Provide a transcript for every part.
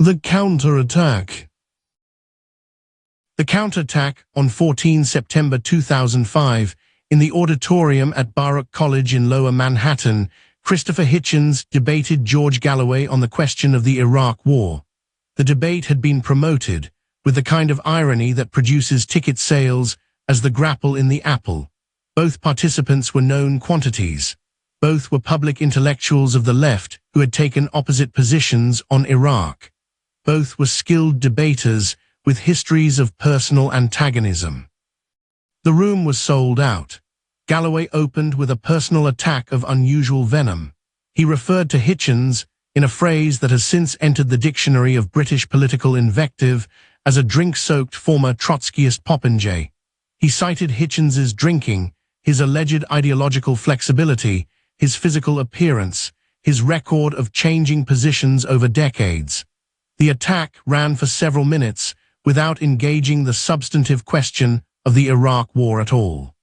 The counterattack. The counterattack on 14 September 2005, in the auditorium at Baruch College in Lower Manhattan, Christopher Hitchens debated George Galloway on the question of the Iraq War. The debate had been promoted, with the kind of irony that produces ticket sales, as the grapple in the apple. Both participants were known quantities. Both were public intellectuals of the left who had taken opposite positions on Iraq. Both were skilled debaters with histories of personal antagonism. The room was sold out. Galloway opened with a personal attack of unusual venom. He referred to Hitchens, in a phrase that has since entered the dictionary of British political invective, as a drink-soaked former Trotskyist popinjay. He cited Hitchens's drinking, his alleged ideological flexibility, his physical appearance, his record of changing positions over decades. The attack ran for several minutes without engaging the substantive question of the Iraq War at all.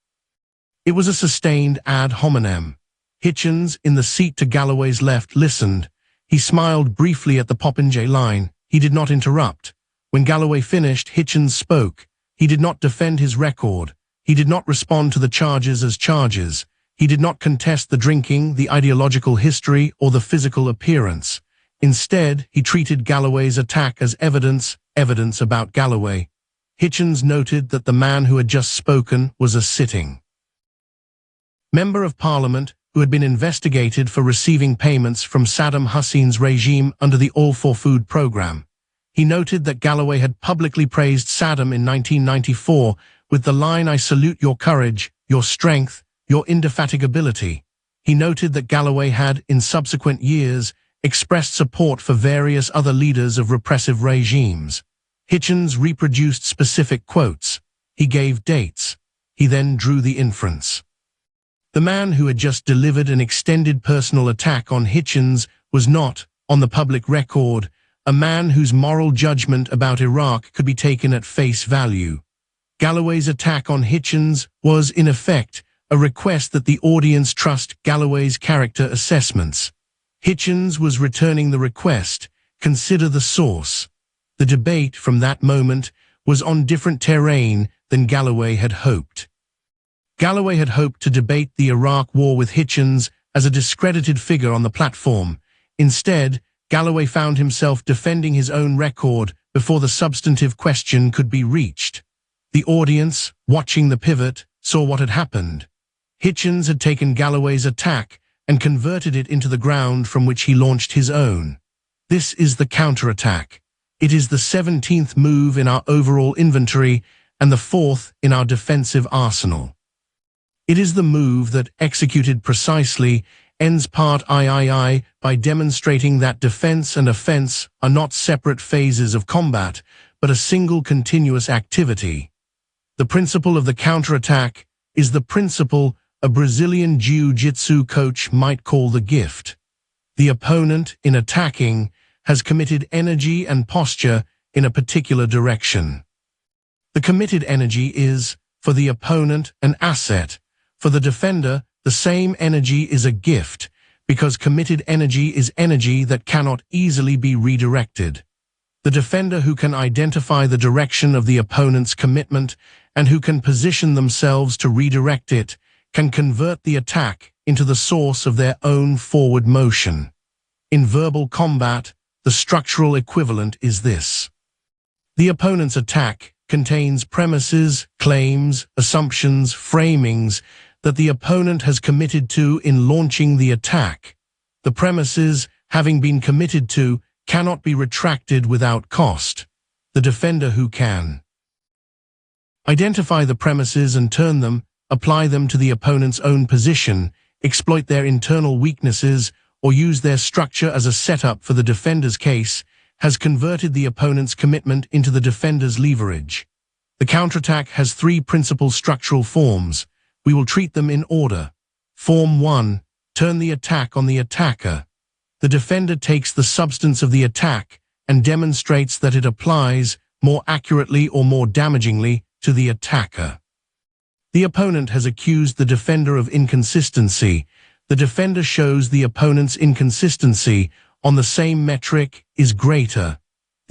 It was a sustained ad hominem. Hitchens, in the seat to Galloway's left, listened. He smiled briefly at the popinjay line. He did not interrupt. When Galloway finished, Hitchens spoke. He did not defend his record. He did not respond to the charges as charges. He did not contest the drinking, the ideological history, or the physical appearance. Instead, he treated Galloway's attack as evidence about Galloway. Hitchens noted that the man who had just spoken was a sitting Member of Parliament who had been investigated for receiving payments from Saddam Hussein's regime under the All-for-Food program. He noted that Galloway had publicly praised Saddam in 1994 with the line, "I salute your courage, your strength, your indefatigability." He noted that Galloway had, in subsequent years, expressed support for various other leaders of repressive regimes. Hitchens reproduced specific quotes. He gave dates. He then drew the inference. The man who had just delivered an extended personal attack on Hitchens was not, on the public record, a man whose moral judgment about Iraq could be taken at face value. Galloway's attack on Hitchens was, in effect, a request that the audience trust Galloway's character assessments. Hitchens was returning the request. Consider the source. The debate from that moment was on different terrain than Galloway had hoped. Galloway had hoped to debate the Iraq War with Hitchens as a discredited figure on the platform. Instead, Galloway found himself defending his own record before the substantive question could be reached. The audience, watching the pivot, saw what had happened. Hitchens had taken Galloway's attack and converted it into the ground from which he launched his own. This is the counterattack. It is the 17th move in our overall inventory and the 4th in our defensive arsenal. It is the move that, executed precisely, ends part III by demonstrating that defense and offense are not separate phases of combat, but a single continuous activity. The principle of the counterattack is the principle a Brazilian jiu-jitsu coach might call the gift. The opponent, in attacking, has committed energy and posture in a particular direction. The committed energy is, for the opponent, an asset. For the defender, the same energy is a gift, because committed energy is energy that cannot easily be redirected. The defender who can identify the direction of the opponent's commitment and who can position themselves to redirect it can convert the attack into the source of their own forward motion. In verbal combat, the structural equivalent is this. The opponent's attack contains premises, claims, assumptions, framings that the opponent has committed to in launching the attack. The premises, having been committed to, cannot be retracted without cost. The defender who can identify the premises and turn them, apply them to the opponent's own position, exploit their internal weaknesses, or use their structure as a setup for the defender's case, has converted the opponent's commitment into the defender's leverage. The counterattack has 3 principal structural forms. We will treat them in order. Form 1. Turn the attack on the attacker. The defender takes the substance of the attack and demonstrates that it applies, more accurately or more damagingly, to the attacker. The opponent has accused the defender of inconsistency. The defender shows the opponent's inconsistency on the same metric is greater.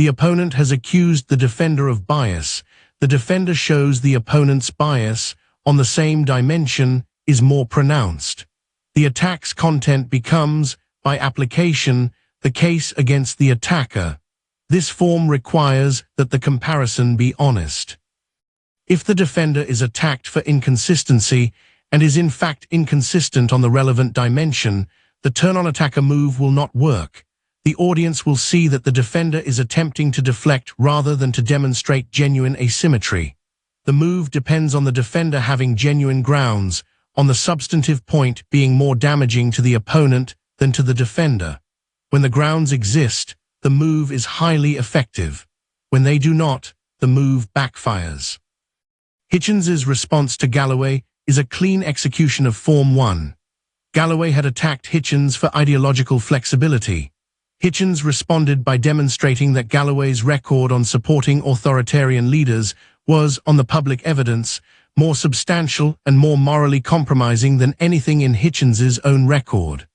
The opponent has accused the defender of bias. The defender shows the opponent's bias on the same dimension is more pronounced. The attack's content becomes, by application, the case against the attacker. This form requires that the comparison be honest. If the defender is attacked for inconsistency and is in fact inconsistent on the relevant dimension, the turn-on-attacker move will not work. The audience will see that the defender is attempting to deflect rather than to demonstrate genuine asymmetry. The move depends on the defender having genuine grounds, on the substantive point being more damaging to the opponent than to the defender. When the grounds exist, the move is highly effective. When they do not, the move backfires. Hitchens's response to Galloway is a clean execution of Form 1. Galloway had attacked Hitchens for ideological flexibility. Hitchens responded by demonstrating that Galloway's record on supporting authoritarian leaders was, on the public evidence, more substantial and more morally compromising than anything in Hitchens's own record.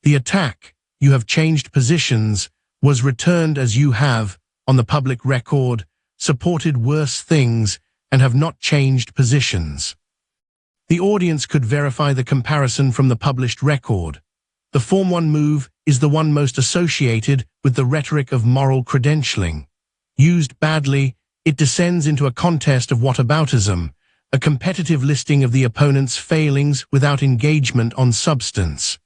The attack, "You have changed positions," was returned as "You have, on the public record, supported worse things and have not changed positions." The audience could verify the comparison from the published record. The Form 1 move is the one most associated with the rhetoric of moral credentialing. Used badly, it descends into a contest of whataboutism, a competitive listing of the opponent's failings without engagement on substance.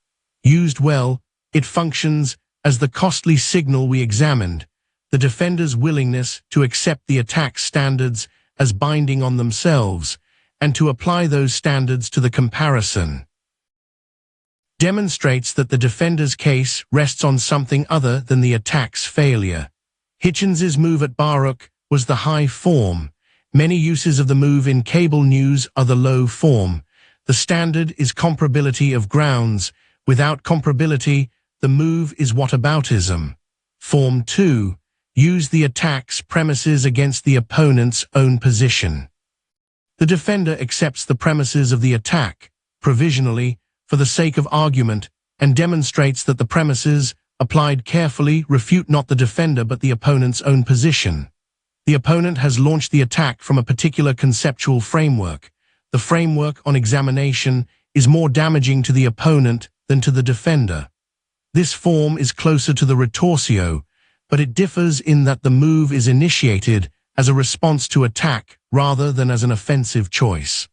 Used well, it functions as the costly signal we examined, the defender's willingness to accept the attack standards as binding on themselves, and to apply those standards to the comparison. Demonstrates that the defender's case rests on something other than the attack's failure. Hitchens's move at Baruch was the high form. Many uses of the move in cable news are the low form. The standard is comparability of grounds. Without comparability, the move is whataboutism. Form 2. Use the attack's premises against the opponent's own position. The defender accepts the premises of the attack, provisionally, for the sake of argument, and demonstrates that the premises, applied carefully, refute not the defender but the opponent's own position. The opponent has launched the attack from a particular conceptual framework. The framework on examination is more damaging to the opponent than to the defender. This form is closer to the retorsio, but it differs in that the move is initiated as a response to attack rather than as an offensive choice.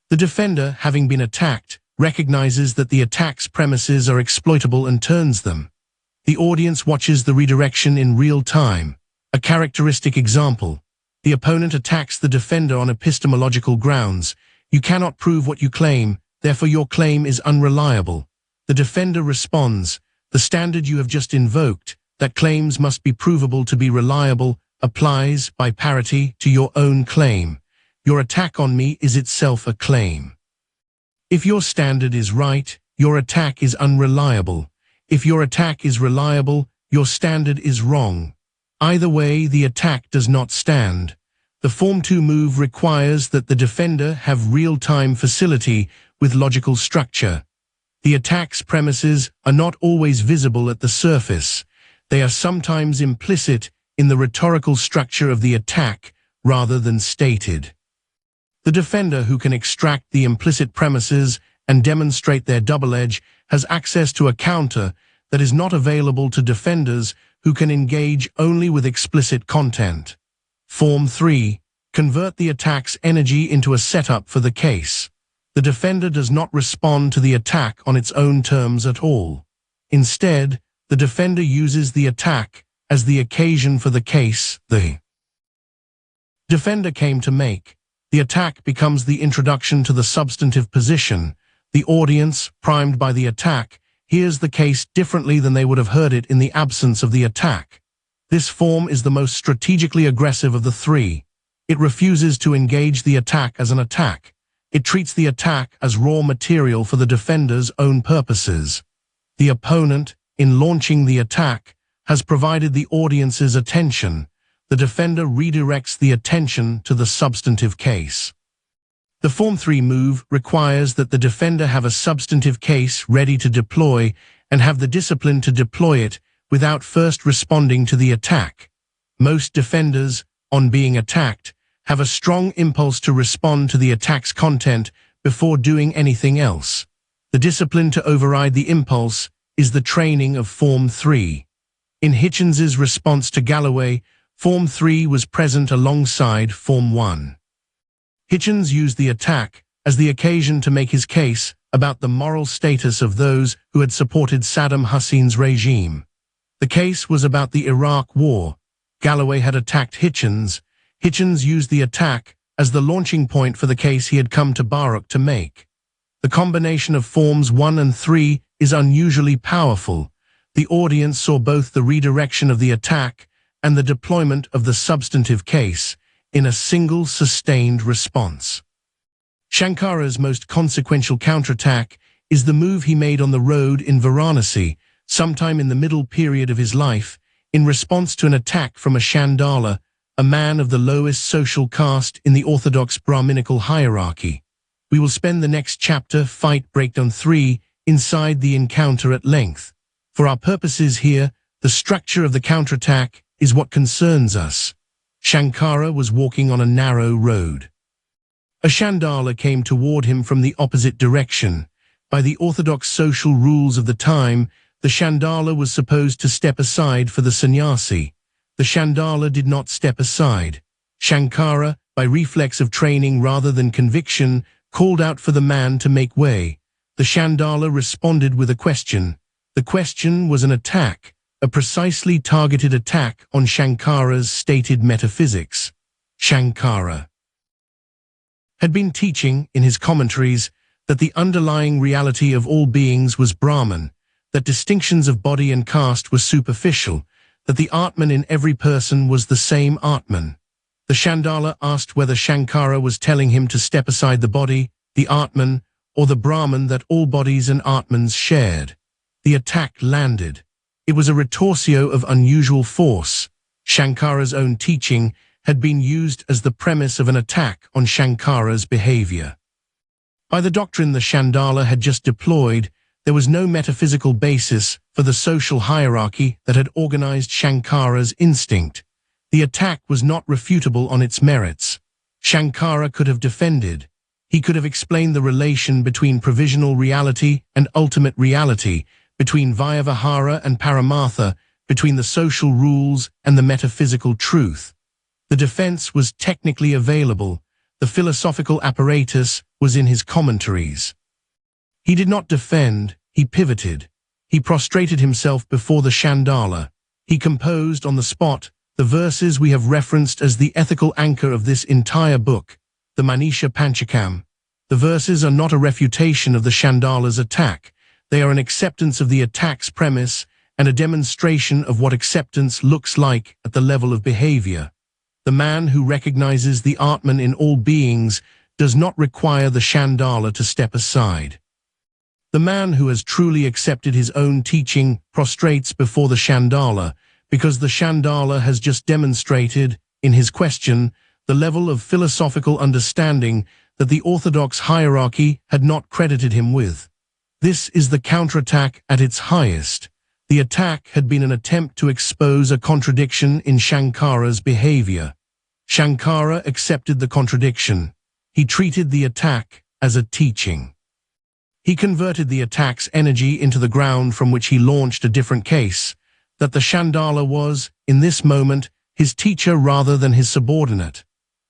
The defender, having been attacked, recognizes that the attack's premises are exploitable and turns them. The audience watches the redirection in real time. A characteristic example: the opponent attacks the defender on epistemological grounds. "You cannot prove what you claim, therefore your claim is unreliable." The defender responds, "The standard you have just invoked, that claims must be provable to be reliable, applies, by parity, to your own claim. Your attack on me is itself a claim. If your standard is right, your attack is unreliable. If your attack is reliable, your standard is wrong. Either way, the attack does not stand." The Form 2 move requires that the defender have real-time facility with logical structure. The attack's premises are not always visible at the surface. They are sometimes implicit in the rhetorical structure of the attack rather than stated. The defender who can extract the implicit premises and demonstrate their double edge has access to a counter that is not available to defenders who can engage only with explicit content. Form 3. Convert the attack's energy into a setup for the case. The defender does not respond to the attack on its own terms at all. Instead, the defender uses the attack as the occasion for the case the defender came to make. The attack becomes the introduction to the substantive position. The audience, primed by the attack, hears the case differently than they would have heard it in the absence of the attack. This form is the most strategically aggressive of the three. It refuses to engage the attack as an attack. It treats the attack as raw material for the defender's own purposes. The opponent, in launching the attack, has provided the audience's attention. The defender redirects the attention to the substantive case. The Form 3 move requires that the defender have a substantive case ready to deploy and have the discipline to deploy it without first responding to the attack. Most defenders, on being attacked, have a strong impulse to respond to the attack's content before doing anything else. The discipline to override the impulse is the training of Form 3. In Hitchens's response to Galloway, Form 3 was present alongside Form 1. Hitchens used the attack as the occasion to make his case about the moral status of those who had supported Saddam Hussein's regime. The case was about the Iraq War. Galloway had attacked Hitchens. Hitchens used the attack as the launching point for the case he had come to Baruch to make. The combination of Forms 1 and 3 is unusually powerful. The audience saw both the redirection of the attack and the deployment of the substantive case in a single sustained response. Shankara's most consequential counterattack is the move he made on the road in Varanasi, sometime in the middle period of his life, in response to an attack from a Chandala, a man of the lowest social caste in the orthodox Brahminical hierarchy. We will spend the next chapter, Fight Breakdown 3, inside the encounter at length. For our purposes here, the structure of the counterattack is what concerns us. Shankara was walking on a narrow road. A Chandala came toward him from the opposite direction. By the orthodox social rules of the time, the Chandala was supposed to step aside for the sannyasi. The Chandala did not step aside. Shankara, by reflex of training rather than conviction, called out for the man to make way. The Chandala responded with a question. The question was an attack, a precisely targeted attack on Shankara's stated metaphysics. Shankara had been teaching, in his commentaries, that the underlying reality of all beings was Brahman, that distinctions of body and caste were superficial, that the Atman in every person was the same Atman. The Chandala asked whether Shankara was telling him to step aside the body, the Atman, or the Brahman that all bodies and Atmans shared. The attack landed. It was a retorsio of unusual force. Shankara's own teaching had been used as the premise of an attack on Shankara's behavior. By the doctrine the Chandala had just deployed, there was no metaphysical basis for the social hierarchy that had organized Shankara's instinct. The attack was not refutable on its merits. Shankara could have defended. He could have explained the relation between provisional reality and ultimate reality, between Vyavahara and Paramartha, between the social rules and the metaphysical truth. The defense was technically available. The philosophical apparatus was in his commentaries. He did not defend, he pivoted. He prostrated himself before the Chandala. He composed on the spot the verses we have referenced as the ethical anchor of this entire book, the Manisha Panchakam. The verses are not a refutation of the Chandala's attack. They are an acceptance of the attack's premise and a demonstration of what acceptance looks like at the level of behavior. The man who recognizes the Atman in all beings does not require the Chandala to step aside. The man who has truly accepted his own teaching prostrates before the Chandala, because the Chandala has just demonstrated, in his question, the level of philosophical understanding that the orthodox hierarchy had not credited him with. This is the counterattack at its highest. The attack had been an attempt to expose a contradiction in Shankara's behavior. Shankara accepted the contradiction. He treated the attack as a teaching. He converted the attack's energy into the ground from which he launched a different case, that the Chandala was, in this moment, his teacher rather than his subordinate.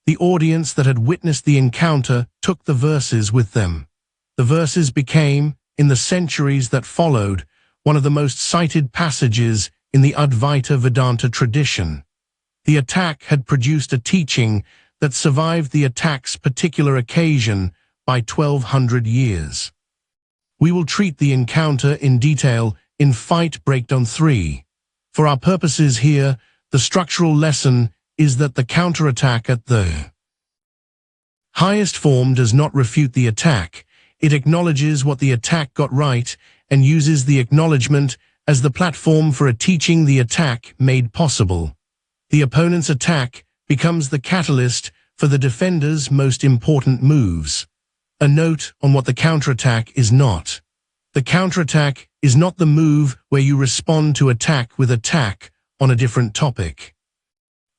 The audience that had witnessed the encounter took the verses with them. The verses became, in the centuries that followed, one of the most cited passages in the Advaita Vedanta tradition. The attack had produced a teaching that survived the attack's particular occasion by 1200 years. We will treat the encounter in detail in Fight Breakdown 3. For our purposes here, the structural lesson is that the counterattack at the highest form does not refute the attack. It acknowledges what the attack got right and uses the acknowledgement as the platform for a teaching the attack made possible. The opponent's attack becomes the catalyst for the defender's most important moves. A note on what the counterattack is not. The counterattack is not the move where you respond to attack with attack on a different topic.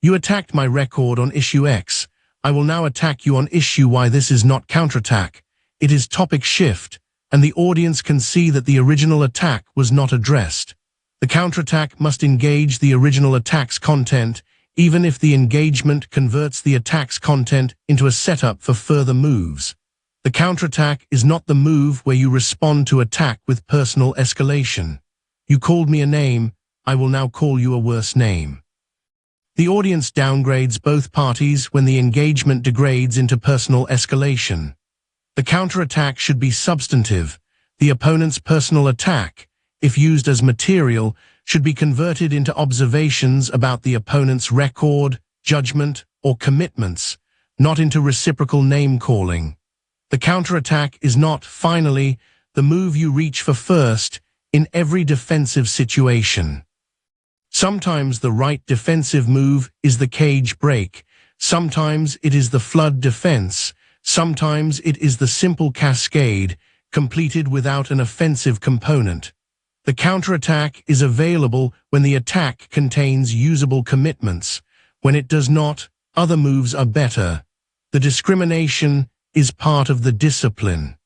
You attacked my record on issue X. I will now attack you on issue Y. This is not counterattack. It is topic shift, and the audience can see that the original attack was not addressed. The counterattack must engage the original attack's content, even if the engagement converts the attack's content into a setup for further moves. The counterattack is not the move where you respond to attack with personal escalation. You called me a name, I will now call you a worse name. The audience downgrades both parties when the engagement degrades into personal escalation. The counterattack should be substantive. The opponent's personal attack, if used as material, should be converted into observations about the opponent's record, judgment, or commitments, not into reciprocal name-calling. The counterattack is not, finally, the move you reach for first in every defensive situation. Sometimes the right defensive move is the cage break, sometimes it is the flood defense, sometimes it is the simple cascade, completed without an offensive component. The counterattack is available when the attack contains usable commitments. When it does not, other moves are better. The discrimination is part of the discipline.